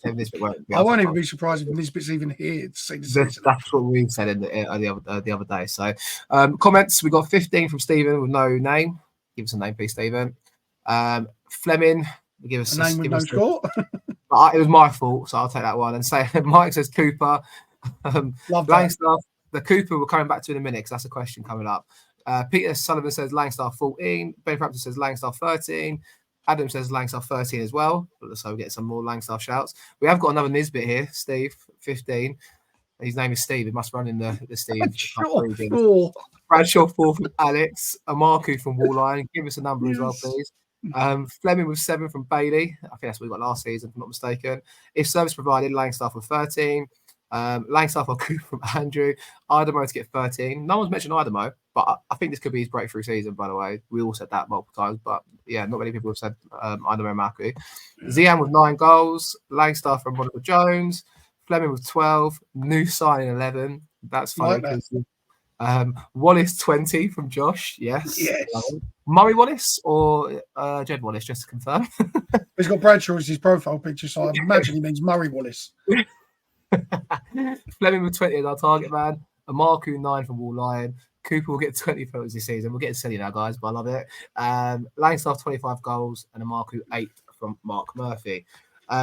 Kevin Nisbet won't. I won't even be surprised if Nisbet's even here to see the season. That's what we said in the other day. So, comments, we got 15 from Stephen with no name. Give us a name, please, Stephen. Fleming, give us A name with no score. It was my fault, so I'll take that one. And say Mike says Cooper. Love that. Langstaff, the Cooper we're coming back to in a minute because that's a question coming up. Peter Sullivan says Langstaff 14. Ben Frampton says Langstaff 13. Adam says Langstaff 13 as well. So we get some more Langstaff shouts. We have got another Nisbet here, Steve, 15. His name is Steve. It must run in the Steve. Bradshaw 4 from Alex. Amarku from Wallline. Give us a number as well, please. Fleming with 7 from Bailey. I think that's what we got last season, if I'm not mistaken. If service provided, Langstaff with 13. Langstaff or Cooper from Andrew. Idemo to get 13. No one's mentioned Idemo, but I think this could be his breakthrough season, by the way. We all said that multiple times, but yeah, not many people have said Idemo Marku. Zian with 9 goals. Langstaff from Monica Jones. Fleming with 12. New signing 11. That's funny. Wallace 20 from Josh. Yes. Murray Wallace or Jed Wallace, just to confirm. He's got Bradshaw as his profile picture, so I imagine he means Murray Wallace. Fleming with 20 as our target man. Amarku 9 from Wall Lion. Cooper will get 20 penalties this season. We're getting silly now, guys, but I love it. Langstaff 25 goals and Amarku 8 from Mark Murphy.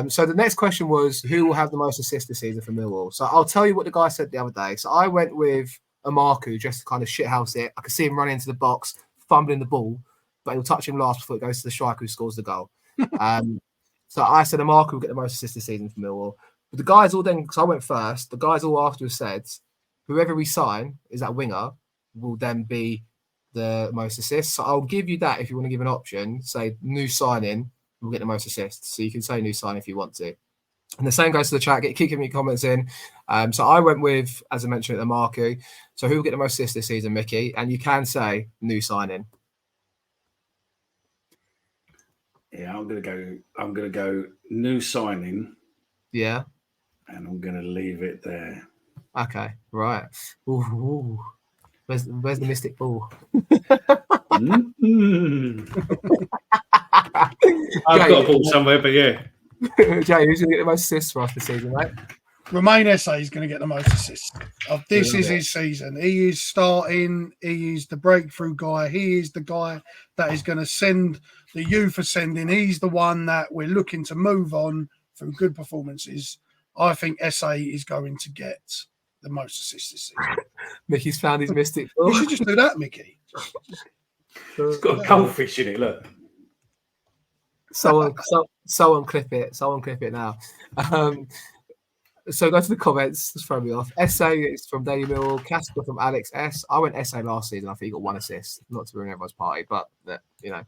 So the next question was who will have the most assists this season for Millwall. So I'll tell you what the guy said the other day. So I went with Amarku just to kind of shithouse it. I could see him running into the box, fumbling the ball, but he'll touch him last before it goes to the striker who scores the goal. So I said Amarku will get the most assists this season for Millwall. But the guys all then, because I went first, the guys all afterwards said whoever we sign is that winger will then be the most assists. So I'll give you that if you want to give an option. Say new signing will get the most assists. So you can say new sign if you want to. And the same goes to the chat. Keep giving me comments in. So I went with, as I mentioned, Amarku. So who will get the most assists this season, Mickey? And you can say new signing. Yeah, I'm gonna go new signing. Yeah. And I'm gonna leave it there. Okay, right. Ooh. Where's the mystic ball? I've got a ball somewhere, but yeah. Jay, who's going to get the most assists for us this season, mate? Romain Esse is going to get the most assists. This is his season. He is starting. He is the breakthrough guy. He is the guy that is going to send the youth ascending. He's the one that we're looking to move on through good performances. I think Esse is going to get the most assists this season. Mickey's found his mystic ball. You should just do that, Mickey. It's got a goldfish in it, look. So unclip it. So unclip it now. So go to the comments. Just throw me off. SA is from Daily Mill. Casper from Alex S. I went SA last season. I think he got 1 assist. Not to ruin everyone's party, but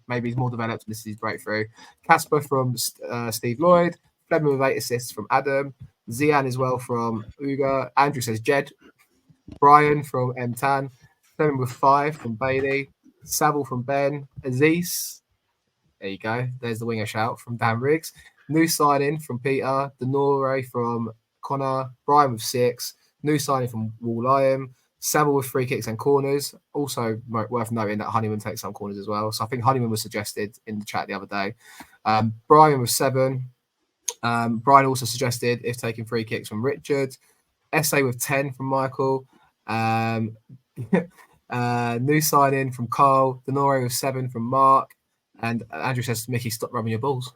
maybe he's more developed. This is his breakthrough. Casper from Steve Lloyd. Fleming with 8 assists from Adam. Zian as well from Uga. Andrew says Jed. Brian from M Tan. Fleming with 5 from Bailey. Saville from Ben. Aziz. There you go. There's the winger shout from Dan Riggs. New signing from Peter. Denore from Connor. Brian with 6. New signing from Wall Lion. Saville with free kicks and corners. Also worth noting that Honeyman takes some corners as well. So I think Honeyman was suggested in the chat the other day. Brian with 7. Brian also suggested if taking free kicks from Richard. SA with 10 from Michael. New signing from Carl. Denore with 7 from Mark. And Andrew says, Mickey, stop rubbing your balls.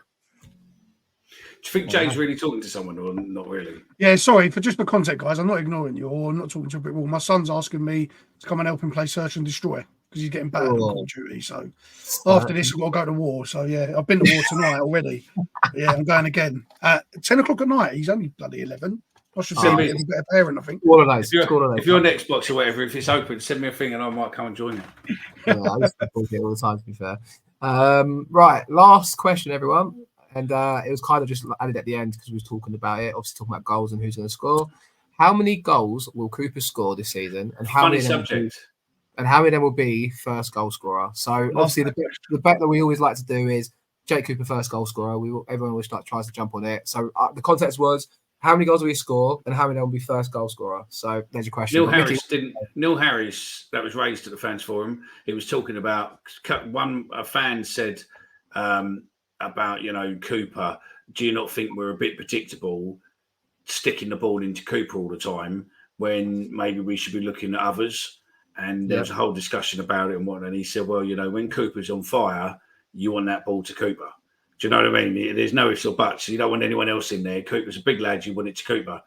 Do you think Jay's really talking to someone or not really? Yeah, sorry, for context, guys, I'm not ignoring you or I'm not talking to a bit more. My son's asking me to come and help him play Search and Destroy because he's getting battered on Call of Duty. So after this, I've got to go to war. So yeah, I've been to war tonight already. Yeah, I'm going again. At 10 o'clock at night, he's only bloody 11. I should say a better parent, I think. All of those. If you're on Xbox or whatever, if it's open, send me a thing and I might come and join you. Yeah, I used to talk it all the time, to be fair. Right, last question, everyone. And it was kind of just added at the end because we was talking about it, obviously talking about goals and who's going to score. How many goals will Cooper score this season? And how many subject. And how many of them will be first goal scorer? So obviously the bet that we always like to do is Jake Cooper first goal scorer. Everyone always tries to jump on it. So the context was how many goals will he score and how many will be first goal scorer? So there's your question. Neil Harris, that was raised at the fans forum. He was talking about a fan said about Cooper. Do you not think we're a bit predictable, sticking the ball into Cooper all the time when maybe we should be looking at others? And there was a whole discussion about it and whatnot. And he said, well, when Cooper's on fire, you want that ball to Cooper. Do you know what I mean? There's no ifs or buts. You don't want anyone else in there. Cooper's a big lad. You want it to Cooper.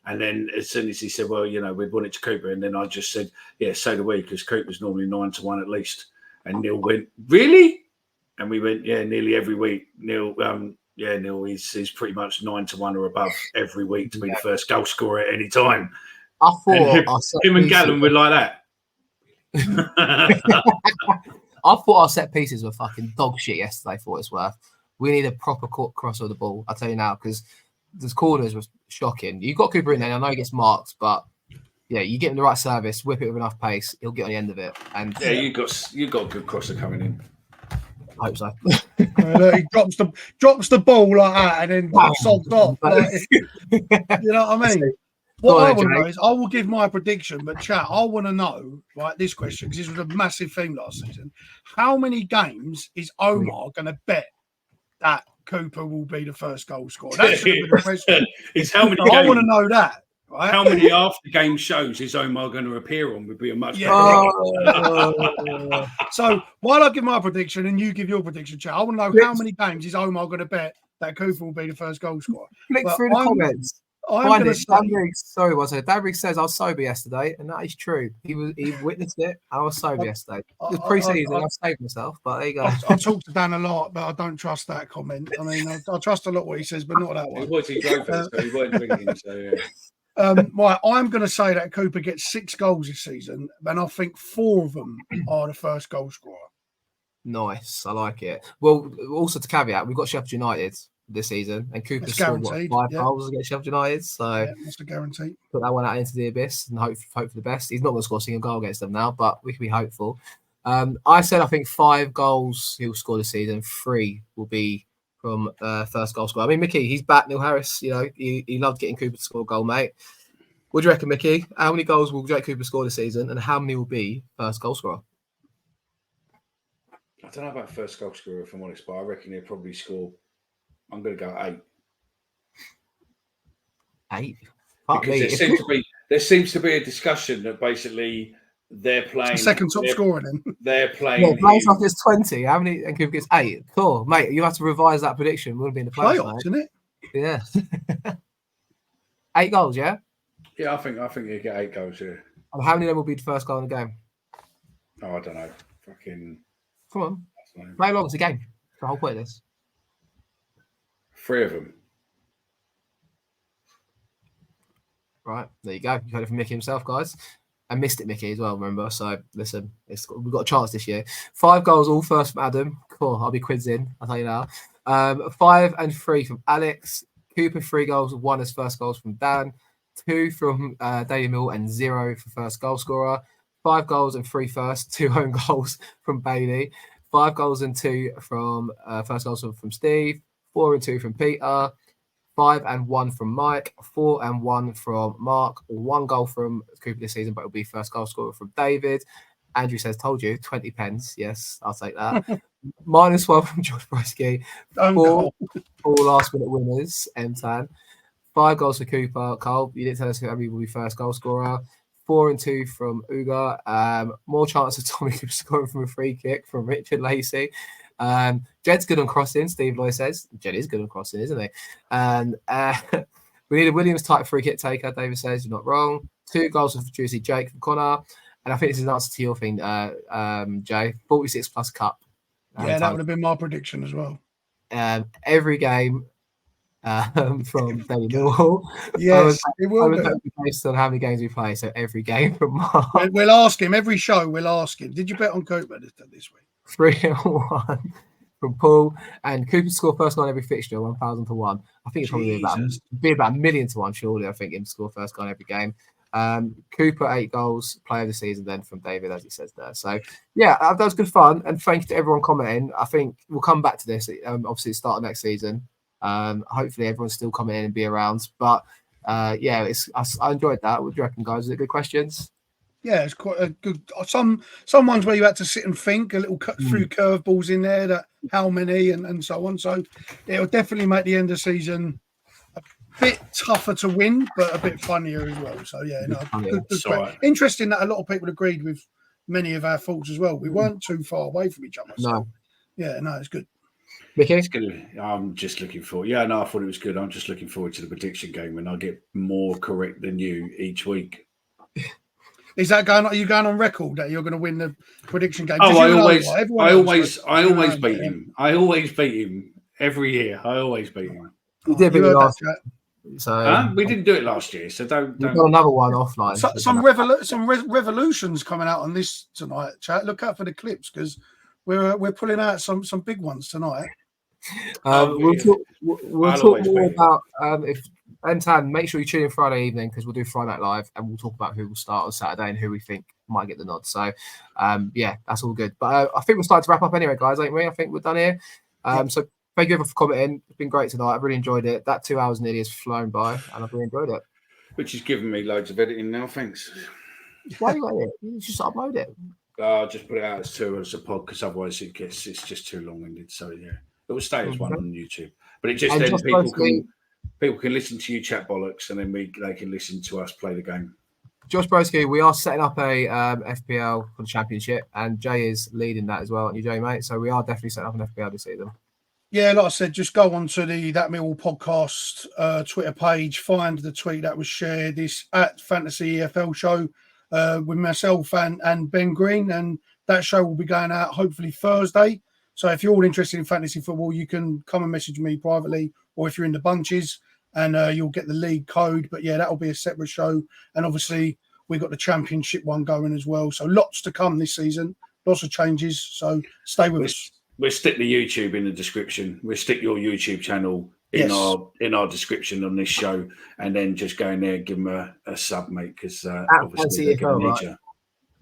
And then as soon as he said, well, we'd want it to Cooper. And then I just said, yeah, so do we, because Cooper's normally 9-1 at least. And Neil went, really? And we went, yeah, nearly every week. Neil, Neil is pretty much 9-1 or above every week to be the first goal scorer at any time. I thought him and Gallon were like that. I thought our set pieces were fucking dog shit yesterday for what it's worth. We need a proper cross of the ball, I'll tell you now, because the corners was shocking. You've got Cooper in there. I know he gets marked, but yeah, you get him the right service, whip it with enough pace, he'll get on the end of it. And yeah, you got a good crosser coming in. I hope so. He drops the ball like that and then sods off. You know what I mean? What I want to know is, I will give my prediction, but chat, I want to know, right, this question, because this was a massive thing last season. How many games is Omar going to bet that Cooper will be the first goal scorer? That should be the question. It's how many I want to know that. Right? How many after game shows is Omar going to appear on would be a much better. So while I give my prediction and you give your prediction, chat, I want to know how many games is Omar going to bet that Cooper will be the first goal scorer. Flick through the comments. Sorry, was it? Dan Riggs says I was sober yesterday, and that is true. He witnessed it. I was sober yesterday. It was pre-season. I saved myself, but there you go. I talk to Dan a lot, but I don't trust that comment. I mean, I trust a lot what he says, but not that one. He wasn't drinking, so yeah. Right, I'm going to say that Cooper gets 6 goals this season, and I think 4 of them are the first goal scorer. Nice, I like it. Well, also to caveat, we've got Sheffield United this season, and Cooper's scored 5 goals against Sheffield United, so that's a guarantee. Put that one out into the abyss and hope for the best. He's not going to score a single goal against them now, but we can be hopeful. I said I think 5 goals he'll score this season. 3 will be from first goal scorer. I mean, Mickey, he's back. Neil Harris, he loved getting Cooper to score a goal, mate. What do you reckon, Mickey? How many goals will Jake Cooper score this season, and how many will be first goal scorer? I don't know about first goal scorer, if I'm honest, but I reckon he'll probably score. I'm going to go 8. 8? Because there seems to be a discussion that basically they're playing. It's the second top scorer then. They're playing. Yeah, Blaisdell gets 20. How many? And Cooper gets 8. Cool, mate. You have to revise that prediction. We'll be in the playoffs, isn't it? Yeah. 8 goals, yeah? Yeah, I think you get 8 goals, yeah. And how many of them will be the first goal in the game? Oh, I don't know. Fucking. Come on. Play along. It's a game. It's the whole point of this. 3 of them. Right, there you go. You heard it from Mickey himself, guys. And missed it, Mickey, as well, remember? So, listen, we've got a chance this year. 5 goals, all first from Adam. Cool, I'll be quids in, I'll tell you now. 5 and 3 from Alex. Cooper, 3 goals, 1 as first goals from Dan. 2 from Daily Mill and 0 for first goal scorer. 5 goals and 3 first, 2 own goals from Bailey. 5 goals and 2 from first goals from Steve. 4 and 2 from Peter. 5 and 1 from Mike, 4 and 1 from Mark, 1 goal from Cooper this season, but it'll be first goal scorer from David. Andrew says, told you, 20 pence. Yes, I'll take that. -1 from George Bresky. 4 last minute winners, M10. 5 goals for Cooper. Carl, you didn't tell us who will be first goal scorer. 4 and 2 from Uga. More chance of Tommy Cooper scoring from a free kick from Richard Lacey. Jed's good on crossing, Steve Lloyd says. Jed is good on crossing, isn't he? And we need a Williams type free kick taker, David says. You're not wrong. 2 goals for Juicy Jake from Connor. And I think this is an answer to your thing, Jay. 46 plus cup. Yeah, that would have been my prediction as well. Every game from Daily Millwall. Yes, it will be based on how many games we play. So every game from Mark. We'll ask him every show. We'll ask him. Did you bet on Cooper this week? 3 and 1 from Paul, and Cooper score first goal in every fixture, 1,000 to 1. I think it's probably be about 1 million to 1, surely. I think him to score first goal in every game. Cooper 8 goals, player of the season, then from David, as he says there. So yeah, that was good fun, and thank you to everyone commenting. I think we'll come back to this. Obviously, start of next season. Hopefully, everyone's still coming in and be around. But yeah, I enjoyed that. What do you reckon, guys? Was it good questions? Yeah, it's quite a good. Some ones where you had to sit and think, a little cut through curveballs in there, that how many and so on. So it'll definitely make the end of the season a bit tougher to win, but a bit funnier as well. So yeah, good. Interesting that a lot of people agreed with many of our thoughts as well. We weren't too far away from each other. So, no. Yeah, no, it's good. Mickey? It's good. I'm just looking forward. Yeah, no, I thought it was good. I'm just looking forward to the prediction game when I get more correct than you each week. Is that going? Are you going on record that you're going to win the prediction game? Oh, I always beat him. I always beat him every year. I always beat him. You did beat me last year. So we didn't do it last year, so don't. We've got another one offline. Some revolutions coming out on this tonight, chat. Look out for the clips because we're pulling out some big ones tonight. We'll talk more about if. And Tan, make sure you tune in Friday evening because we'll do Friday Night Live and we'll talk about who will start on Saturday and who we think might get the nod. So, yeah, that's all good. But I think we're starting to wrap up anyway, guys, ain't we? I think we're done here. So thank you everyone for commenting. It's been great tonight. I've really enjoyed it. That 2 hours nearly has flown by and I've really enjoyed it. Which has given me loads of editing now. Thanks. Why you got it? You just upload it. I'll just put it out as a pod because otherwise it's just too long-winded. So, yeah, it will stay as one on YouTube. But it just then people can listen to you chat bollocks, and then they can listen to us play the game. Josh Broski, we are setting up a FPL for the championship, and Jay is leading that as well, aren't you, Jay, mate? So we are definitely setting up an FPL this season. Yeah, like I said, just go on to the That Millwall podcast Twitter page, find the tweet that was shared, this at Fantasy EFL show with myself and Ben Green, and that show will be going out hopefully Thursday. So if you're all interested in fantasy football, you can come and message me privately, or if you're in the bunches, and you'll get the league code. But yeah, that'll be a separate show. And obviously, we've got the championship one going as well. So lots to come this season, lots of changes. So stay with us. We'll stick the YouTube in the description. We'll stick your YouTube channel in our description on this show, and then just go in there and give them a sub, mate, because obviously they're going to need you.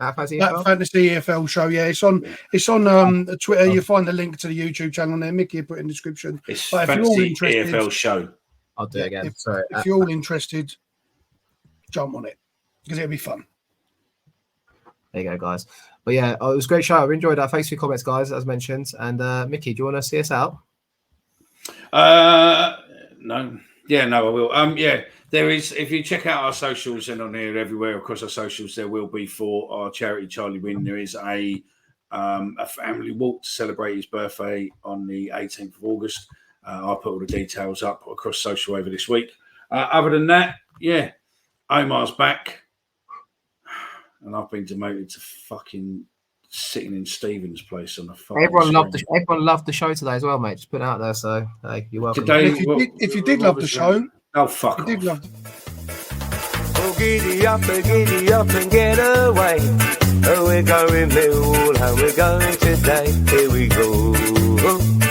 That Fantasy EFL show, yeah, it's on Twitter. You find the link to the YouTube channel there. Mickey put in the description. It's Fantasy EFL show. I'll do it again. If you're all interested, jump on it because it'll be fun. There you go, guys. But yeah, it was a great show. I enjoyed that. Thanks for your comments, guys, as mentioned. And Mickey, do you want to see us out? No. Yeah, no, I will. Yeah, there is. If you check out our socials and on here everywhere across our socials, there will be for our charity Charlie Win. There is a family walk to celebrate his birthday on the 18th of August. I'll put all the details up across social over this week. Other than that, yeah, Omar's back, and I've been demoted to fucking sitting in Stephen's place on the phone. Everyone loved the show today as well, mate. Just put it out there, so hey, you're welcome. Today, if you did love the show, oh fuck! You did love. giddy up and get away. Oh, we're going Millwall and we're going today. Here we go.